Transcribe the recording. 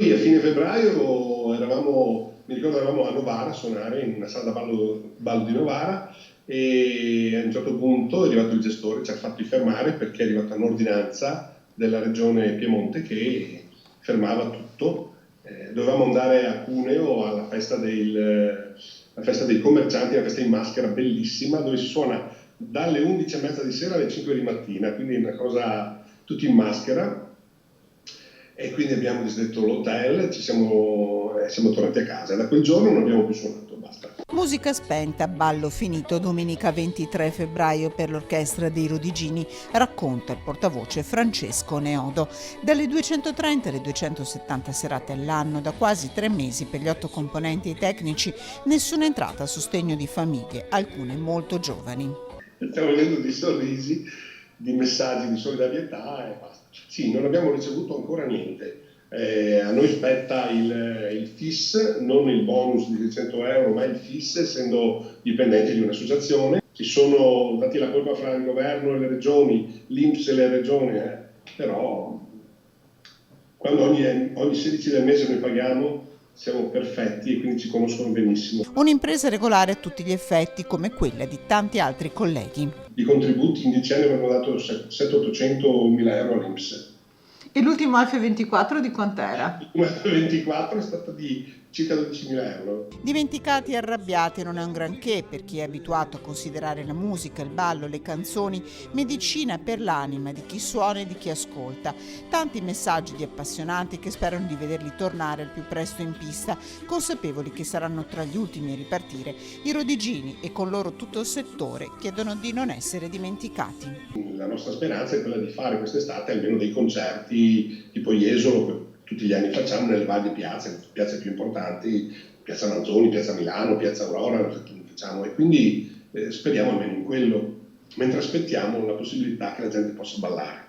Sì, a fine febbraio mi ricordo eravamo a Novara a suonare in una sala da ballo di Novara e a un certo punto è arrivato il gestore, ci ha fatti fermare perché è arrivata un'ordinanza della regione Piemonte che fermava tutto. Dovevamo andare a Cuneo alla festa dei commercianti, una festa in maschera bellissima dove si suona dalle 11:30 di sera alle 5 di mattina, quindi una cosa tutti in maschera e quindi abbiamo disdetto l'hotel, siamo tornati a casa. Da quel giorno non abbiamo più suonato, basta. Musica spenta, ballo finito domenica 23 febbraio per l'orchestra dei Rodigini, racconta il portavoce Francesco Neodo. Dalle 230 alle 270 serate all'anno, da quasi 3 mesi per gli 8 componenti e i tecnici, nessuna entrata a sostegno di famiglie, alcune molto giovani. Stiamo vedendo di sorrisi, di messaggi di solidarietà e basta. Sì, non abbiamo ricevuto ancora niente. A noi spetta il FIS, non il bonus di 600 euro, ma il FIS, essendo dipendenti di un'associazione. Si sono dati la colpa fra il governo e le regioni, l'INPS e le regioni, però quando ogni 16 del mese noi paghiamo siamo perfetti e quindi ci conoscono benissimo. Un'impresa regolare a tutti gli effetti, come quella di tanti altri colleghi. I contributi in 10 anni avevano dato 700-800 mila euro all'INPS. E l'ultimo F24 di quant'era? Il 24 è stata di circa 12.000 euro. Dimenticati e arrabbiati non è un granché per chi è abituato a considerare la musica, il ballo, le canzoni medicina per l'anima di chi suona e di chi ascolta. Tanti messaggi di appassionati che sperano di vederli tornare al più presto in pista, consapevoli che saranno tra gli ultimi a ripartire. I Rodigini e con loro tutto il settore chiedono di non essere dimenticati. La nostra speranza è quella di fare quest'estate almeno dei concerti tipo Jesolo, che tutti gli anni facciamo nelle varie piazze, le piazze più importanti, Piazza Manzoni, Piazza Milano, Piazza Aurora, facciamo, e quindi speriamo almeno in quello, mentre aspettiamo la possibilità che la gente possa ballare.